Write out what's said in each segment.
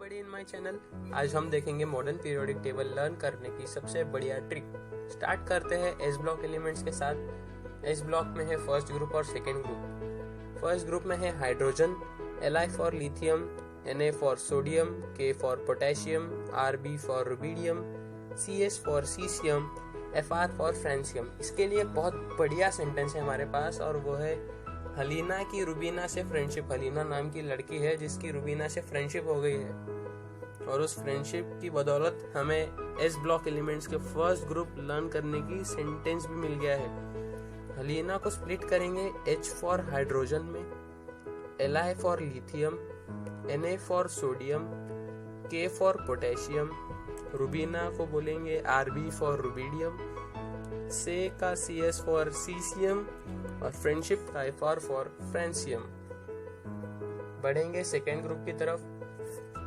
Everybody in my channel. आज हम देखेंगे मॉडर्न पीरियोडिक टेबल लर्न करने की सबसे बढ़िया ट्रिक। स्टार्ट करते हैं एस ब्लॉक एलिमेंट्स के साथ। एस ब्लॉक में है फर्स्ट ग्रुप और सेकंड ग्रुप। फर्स्ट ग्रुप में है hydrogen, Li for lithium, Na for sodium, K for potassium, Rb for rubidium, Cs for caesium, Fr for francium. इसके लिए बहुत बढ़िया सेंटेंस है हमारे पास और वो है हलीना की रुबीना से फ्रेंडशिप। हलीना नाम की लड़की है जिसकी रुबीना से फ्रेंडशिप हो गई है और उस फ्रेंडशिप की बदौलत हमें एस ब्लॉक एलिमेंट्स के फर्स्ट ग्रुप लर्न करने की सेंटेंस भी मिल गया है। हलीना को स्प्लिट करेंगे H फॉर हाइड्रोजन में, Li for lithium, Na for sodium, K for potassium, Rubina को बोलेंगे Rb फॉर रुबिडियम, से का Cs फॉर सीसियम और फ्रेंडशिप का Fr फॉर फ्रांसियम। बढ़ेंगे सेकेंड ग्रुप की तरफ।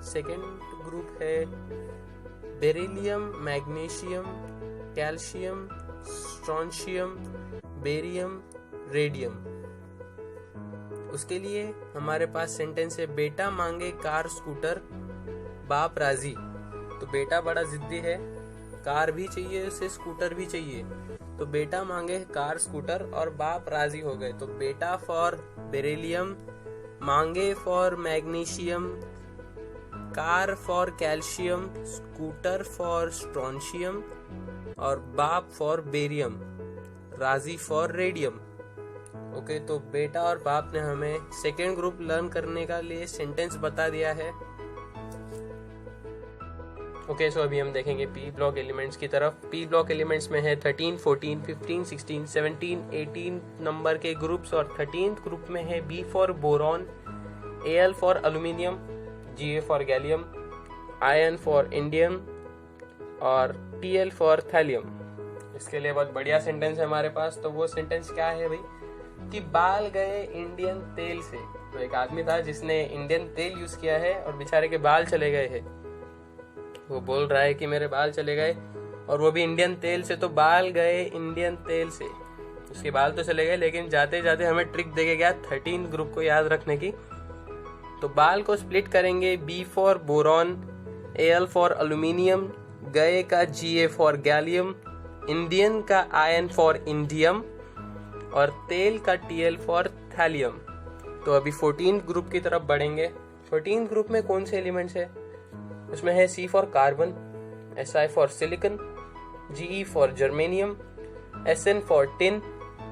सेकेंड ग्रुप है beryllium, magnesium, calcium, strontium, barium, radium. उसके लिए हमारे पास सेंटेंस है बेटा मांगे कार स्कूटर, बाप राजी। तो बेटा बड़ा जिद्दी है, कार भी चाहिए उसे, स्कूटर भी चाहिए। तो बेटा मांगे कार स्कूटर और बाप राजी हो गए। तो बेटा फॉर बेरिलियम, मांगे for magnesium, car for calcium, scooter for strontium और बाप फॉर बेरियम, राजी फॉर रेडियम। ओके, तो बेटा और बाप ने हमें सेकेंड ग्रुप लर्न करने का लिए सेंटेंस बता दिया है। ओके, सो अभी हम देखेंगे पी ब्लॉक एलिमेंट्स की तरफ। पी ब्लॉक एलिमेंट्स में है 13, 14, 15, 16, 17, 18 नंबर के ग्रुप्स और 13th ग्रुप में है B for boron, Al for aluminium, Ga for gallium, ion for indium और Tl फॉर थैलियम। इसके लिए बहुत बढ़िया सेंटेंस है हमारे पास। तो वो सेंटेंस क्या है भाई कि बाल गए इंडियन तेल से। तो एक आदमी था जिसने इंडियन तेल यूज किया है और बेचारे के बाल चले गए हैं। वो बोल रहा है कि मेरे बाल चले गए और वो भी इंडियन तेल से। तो बाल गए इंडियन तेल से, उसके बाल तो चले गए लेकिन जाते जाते हमें ट्रिक देके गया 13 ग्रुप को याद रखने की। तो बाल को स्प्लिट करेंगे B for boron, Al for aluminium, गए का Ga फॉर गैलियम, इंडियन का आयन फॉर इंडियम और तेल का Tl फॉर थैलियम। तो अभी 14th ग्रुप की तरफ बढ़ेंगे। 14th ग्रुप में कौन से एलिमेंट्स है? उसमें है C for carbon, Si for silicon, Ge for germanium, Sn for tin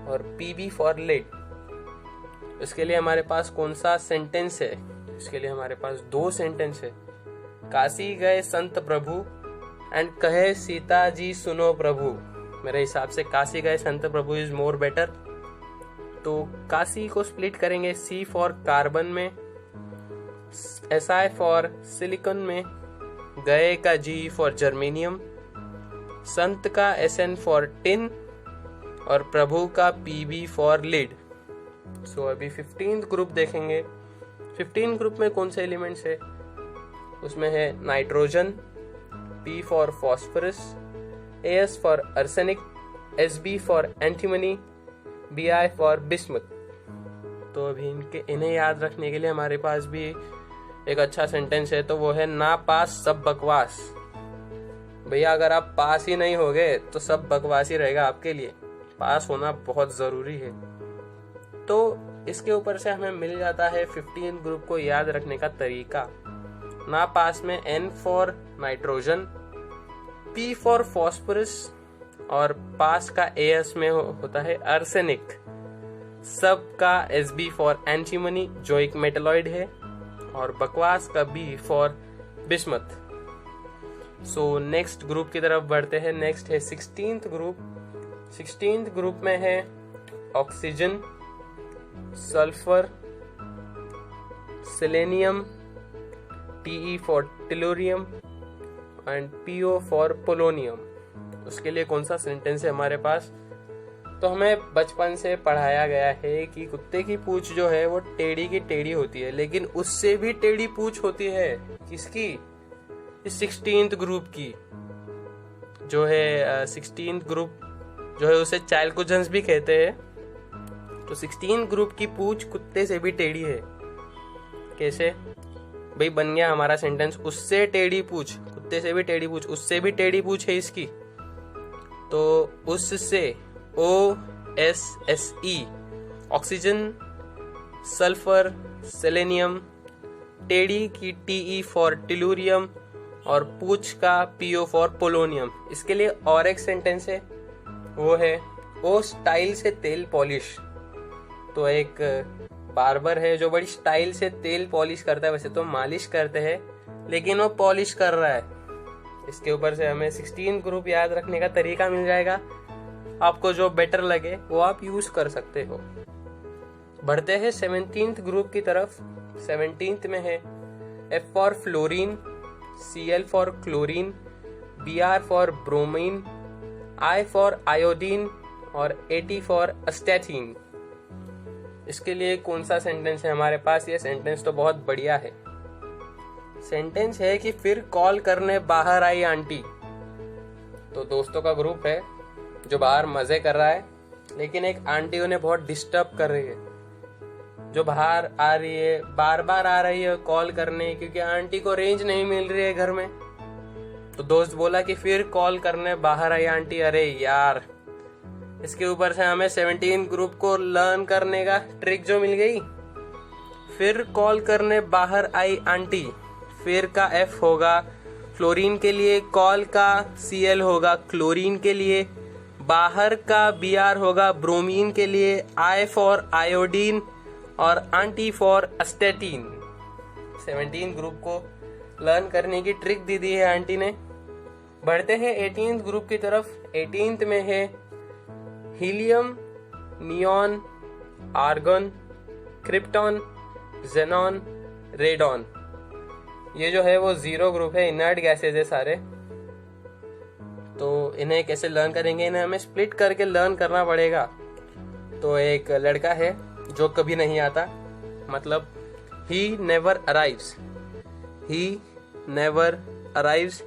और Pb फॉर लेड। इसके लिए हमारे पास कौन सा सेंटेंस है? इसके लिए हमारे पास दो सेंटेंस है। काशी गए संत प्रभु एंड कहे सीता जी सुनो प्रभु। मेरे हिसाब से काशी गए संत प्रभु इज मोर बेटर। तो काशी को स्प्लिट करेंगे C फॉर कार्बन में, Si फॉर सिलिकॉन में, गए का G फॉर जर्मेनियम, संत का Sn फॉर टिन और प्रभु का Pb फॉर लीड। सो अभी 15th ग्रुप देखेंगे। 15th ग्रुप में कौन से एलिमेंट्स है? उसमें है nitrogen, P for phosphorus, As for arsenic, Sb for antimony, Bi for bismuth. तो अभी इन्हें याद रखने के लिए हमारे पास भी एक अच्छा सेंटेंस है। तो वो है ना पास सब बकवास। भैया अगर आप पास ही नहीं होगे तो सब बकवास ही रहेगा आपके लिए। पास होना बहुत जरूरी है। तो इसके ऊपर से हमें मिल जाता है 15th ग्रुप को याद रखने का तरीका। ना पास में N for nitrogen, P for phosphorus और पास का As में होता है आर्सेनिक। सब का Sb फॉर एंटीमनी जो एक मेटलॉइड है और बकवास का B for bismuth. So next group की तरफ बढ़ते हैं। नेक्स्ट है 16th ग्रुप। 16th ग्रुप में है oxygen, sulphur, selenium, Te for tellurium and Po for polonium. उसके लिए कौन सा सेंटेंस है हमारे पास? तो हमें बचपन से पढ़ाया गया है कि कुत्ते की पूंछ जो है वो टेढ़ी की टेढ़ी होती है, लेकिन उससे भी टेढ़ी पूंछ होती है किसकी? इस 16th ग्रुप की जो है 16th ग्रुप जो है उसे चाइल्कोजन्स भी कहते हैं। तो 16 ग्रुप की पूंछ कुत्ते से भी टेढ़ी है। कैसे? भाई बन गया हमारा सेंटेंस, उससे टेढ़ी पूछ, कुत्ते से भी टेढ़ी पूछ, उससे भी टेढ़ी पूछ है इसकी, तो उससे OSSE, ऑक्सीजन, सल्फर, सेलेनियम, टेढ़ी की TE फॉर टेलुरियम, और पूछ का PO फॉर पोलोनियम। इसके लिए और एक सेंटेंस है, वो है ओ स्टाइल से तेल पॉलिश। तो एक बार्बर है जो बड़ी स्टाइल से तेल पॉलिश करता है, वैसे तो मालिश करते हैं लेकिन वो पॉलिश कर रहा है। इसके ऊपर से हमें 16 ग्रुप याद रखने का तरीका मिल जाएगा, आपको जो बेटर लगे वो आप यूज कर सकते हो। बढ़ते हैं 17th ग्रुप की तरफ। 17th में है F for fluorine, Cl for chlorine, Br for bromine, I for iodine और AT फॉर अस्टैटीन। इसके लिए कौन सा सेंटेंस है हमारे पास? ये सेंटेंस तो बहुत बढ़िया है। सेंटेंस है कि फिर कॉल करने बाहर आई आंटी। तो दोस्तों का ग्रुप है जो बाहर मजे कर रहा है, लेकिन एक आंटी उन्हें बहुत डिस्टर्ब कर रही है, जो बाहर आ रही है, बार बार आ रही है कॉल करने, क्योंकि आंटी को रेंज नहीं मिल रही है घर में। तो दोस्त बोला कि फिर कॉल करने बाहर आई आंटी। अरे यार, इसके ऊपर से हमें 17 ग्रुप को लर्न करने का ट्रिक जो मिल गई। फिर कॉल करने बाहर आई आंटी, फिर का F होगा फ्लोरीन के लिए, कॉल का Cl होगा क्लोरीन के लिए, बाहर का Br होगा ब्रोमीन के लिए, I फॉर आयोडीन और आंटी फॉर अस्टेटीन। 17 ग्रुप को लर्न करने की ट्रिक दी दी है आंटी ने। बढ़ते हैं 18th ग्रुप की तरफ। 18th में है helium, neon, argon, krypton, xenon, radon. ये जो है वो 0 ग्रुप है, इनर्ट गैसेज है सारे। तो इन्हें कैसे लर्न करेंगे? इन्हें हमें स्प्लिट करके लर्न करना पड़ेगा। तो एक लड़का है जो कभी नहीं आता, मतलब he never arrives, he never arrives,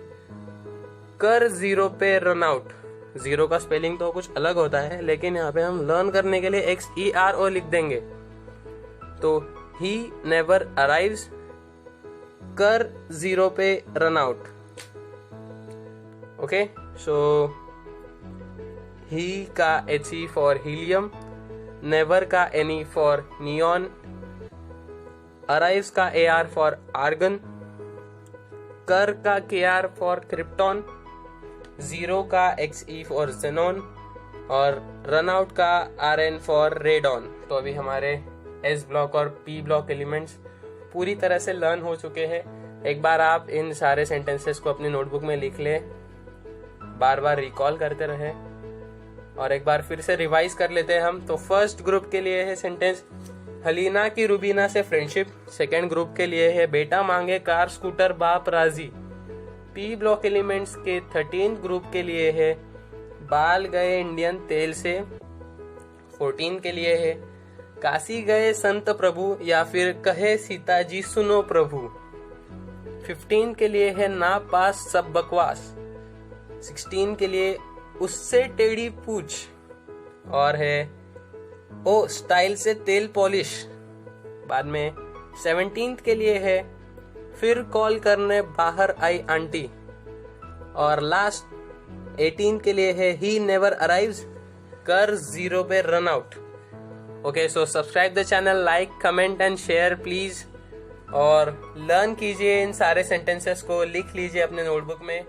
कर 0 पे रन आउट। 0 का स्पेलिंग तो कुछ अलग होता है, लेकिन यहाँ पे हम लर्न करने के लिए XERO लिख देंगे। तो ही नेवर अराइव्स, कर 0 पे रन आउट। ओके, सो ही का HE फॉर हीलियम, नेवर का NE फॉर नियॉन, अराइव्स का AR फॉर आर्गन, कर का KR फॉर क्रिप्टॉन, 0 का XE फॉर जेनॉन और रन आउट का RN फॉर रेडॉन। तो अभी हमारे S ब्लॉक और P ब्लॉक एलिमेंट्स पूरी तरह से लर्न हो चुके हैं। एक बार आप इन सारे सेंटेंसेस को अपनी नोटबुक में लिख ले, बार बार रिकॉल करते रहे और एक बार फिर से रिवाइज कर लेते हैं हम। तो फर्स्ट ग्रुप के लिए है सेंटेंस हलीना की रूबीना से फ्रेंडशिप। सेकेंड ग्रुप के लिए है बेटा मांगे कार स्कूटर बाप राजी। पी ब्लॉक एलिमेंट्स के 13 ग्रुप के लिए है बाल गए इंडियन तेल से। 14 के लिए है काशी गए संत प्रभु या फिर कहे सीता जी सुनो प्रभु। 15 के लिए है ना पास सब बकवास। 16 के लिए उससे टेढ़ी पूछ और है ओ स्टाइल से तेल पॉलिश। बाद में 17 के लिए है फिर कॉल करने बाहर आई आंटी। और लास्ट 18 के लिए है ही नेवर अराइव्स, कर 0 पे run out. Okay, so subscribe the channel, like, comment and share please, और लर्न कीजिए इन सारे सेंटेंसेस को, लिख लीजिए अपने नोटबुक में।